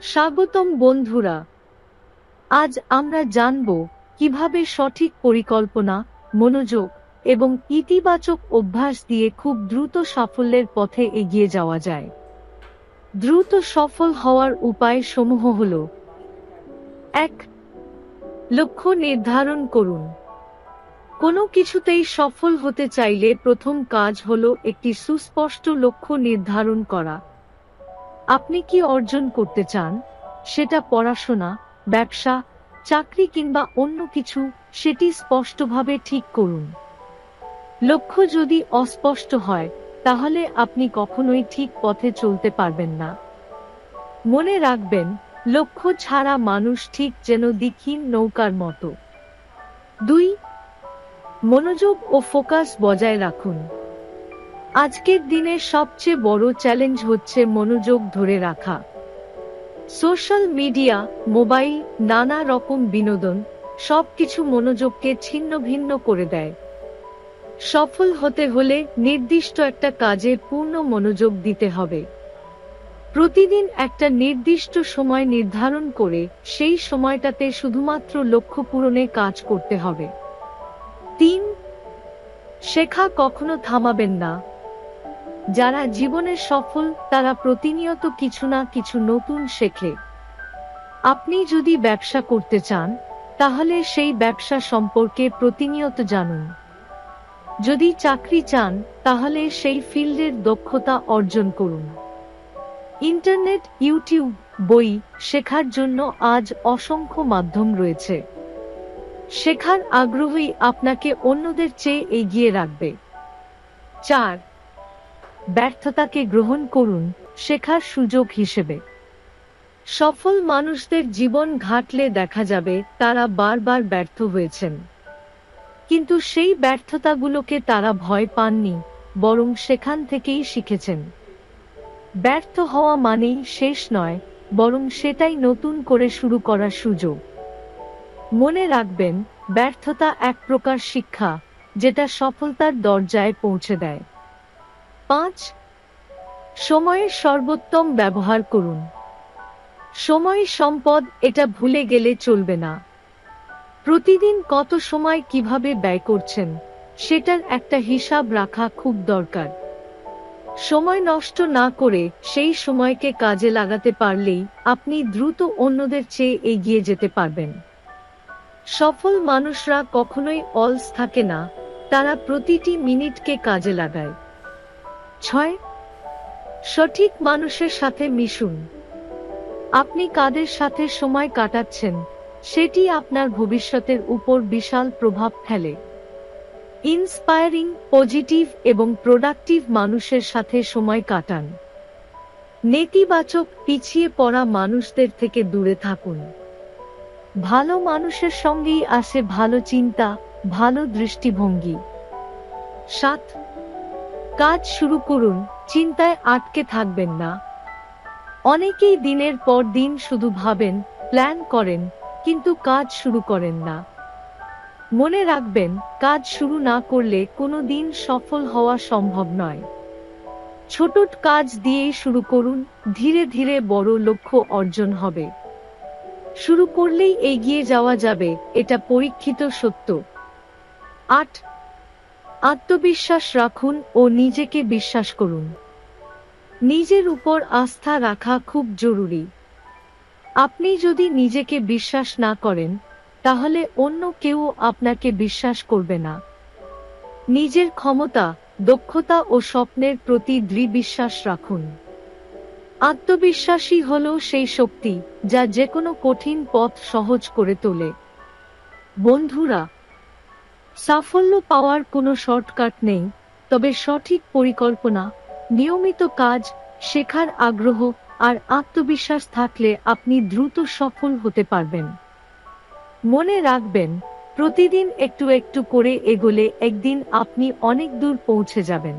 স্বাগতম বন্ধুরা। আজ আমরা জানব কিভাবে সঠিক পরিকল্পনা, মনোযোগ এবং ইতিবাচক অভ্যাস দিয়ে খুব দ্রুত সাফল্যের পথে এগিয়ে যাওয়া যায়। দ্রুত সফল হওয়ার উপায় সমূহ হল: ১. লক্ষ্য নির্ধারণ করুন। কোনো কিছুতেই সফল হতে চাইলে প্রথম কাজ হল একটি সুস্পষ্ট লক্ষ্য নির্ধারণ করা। আপনি কি অর্জন করতে চান, সেটা পড়াশোনা, ব্যবসা, চাকরি কিংবা অন্য কিছু, সেটি স্পষ্টভাবে ঠিক করুন। লক্ষ্য যদি অস্পষ্ট হয়, তাহলে আপনি কখনোই ঠিক পথে চলতে পারবেন না। মনে রাখবেন, লক্ষ্য ছাড়া মানুষ ঠিক যেন দিকহীন নৌকার মতো। ২. মনোযোগ ও ফোকাস বজায় রাখুন। আজকের দিনের সবচেয়ে বড় চ্যালেঞ্জ হচ্ছে মনোযোগ ধরে রাখা। সোশ্যাল মিডিয়া, মোবাইল, নানা রকম বিনোদন সবকিছু মনোযোগকে ছিন্ন ভিন্ন করে দেয়। সফল হতে হলে নির্দিষ্ট একটা কাজে পূর্ণ মনোযোগ দিতে হবে। প্রতিদিন একটা নির্দিষ্ট সময় নির্ধারণ করে সেই সময়টাতে শুধুমাত্র লক্ষ্য পূরণে কাজ করতে হবে। ৩. শেখা কখনো থামাবেন না। যারা জীবনে সফল তারা প্রতিনিয়ত কিছু না কিছু নতুন শেখে। আপনি যদি ব্যবসা করতে চান, তাহলে সেই ব্যবসা সম্পর্কে প্রতিনিয়ত জানুন। যদি চাকরি চান, তাহলে সেই ফিল্ডের দক্ষতা অর্জন করুন। ইন্টারনেট, ইউটিউব, বই শেখার জন্য আজ অসংখ্য মাধ্যম রয়েছে। শেখার আগ্রহই আপনাকে অন্যদের চেয়ে এগিয়ে রাখবে। ৪. ব্যর্থতাকে গ্রহণ করুন শেখার সুযোগ হিসেবে। সফল মানুষদের জীবন ঘাঁটলে দেখা যাবে তারা বারবার ব্যর্থ হয়েছেন। কিন্তু সেই ব্যর্থতাগুলোকে তারা ভয় পাননি, বরং সেখান থেকেই শিখেছেন। ব্যর্থ হওয়া মানেই শেষ নয়, বরং সেটাই নতুন করে শুরু করার সুযোগ। মনে রাখবেন, ব্যর্থতা এক প্রকার শিক্ষা, যেটা সফলতার দরজায় পৌঁছে দেয়। ৫. সময়ের সর্বোত্তম ব্যবহার করুন। সময় সম্পদ, এটা ভুলে গেলে চলবে না। প্রতিদিন কত সময় কিভাবে ব্যয় করছেন, সেটার একটা হিসাব রাখা খুব দরকার। সময় নষ্ট না করে সেই সময়কে কাজে লাগাতে পারলেই আপনি দ্রুত অন্যদের চেয়ে এগিয়ে যেতে পারবেন। সফল মানুষরা কখনোই অলস থাকে না, তারা প্রতিটি মিনিটকে কাজে লাগায়। ৬. সঠিক মানুষের সাথে মিশুন। আপনি কাদের সাথে সময় কাটাচ্ছেন, সেটি আপনার ভবিষ্যতের উপর বিশাল প্রভাব ফেলে। ইন্সপায়ারিং, পজিটিভ এবং প্রোডাক্টিভ মানুষের সাথে সময় কাটান। নেতিবাচক, পিছিয়ে পড়া মানুষদের থেকে দূরে থাকুন। ভালো মানুষের সঙ্গেই আসে ভালো চিন্তা, ভালো দৃষ্টিভঙ্গি। ৭. কাজ শুরু করুন, চিন্তায় আটকে থাকবেন না। অনেকেই দিনের পর দিন শুধু ভাবেন, প্ল্যান করেন, কিন্তু কাজ শুরু করেন না। মনে রাখবেন, কাজ শুরু না করলে কোনো দিন সফল হওয়া সম্ভব নয়। ছোট কাজ দিয়েই শুরু করুন, ধীরে ধীরে বড় লক্ষ্য অর্জন হবে। শুরু করলেই এগিয়ে যাওয়া যাবে, এটা পরীক্ষিত সত্য। ৮. আত্মবিশ্বাস রাখুন ও নিজেকে বিশ্বাস করুন। নিজের উপর আস্থা রাখা খুব জরুরি। আপনি যদি নিজেকে বিশ্বাস না করেন, তাহলে অন্য কেউ আপনাকে বিশ্বাস করবে না। নিজের ক্ষমতা, দক্ষতা ও স্বপ্নের প্রতি দৃঢ় বিশ্বাস রাখুন। আত্মবিশ্বাসী হলো সেই শক্তি যা যেকোনো কঠিন পথ সহজ করে তোলে। বন্ধুরা, সাফল্য পাওয়ার কোনো শর্টকাট নেই, তবে সঠিক পরিকল্পনা, নিয়মিত কাজ, শেখার আগ্রহ আর আত্মবিশ্বাস থাকলে আপনি দ্রুত সফল হতে পারবেন। মনে রাখবেন, প্রতিদিন একটু একটু করে এগোলে একদিন আপনি অনেক দূর পৌঁছে যাবেন।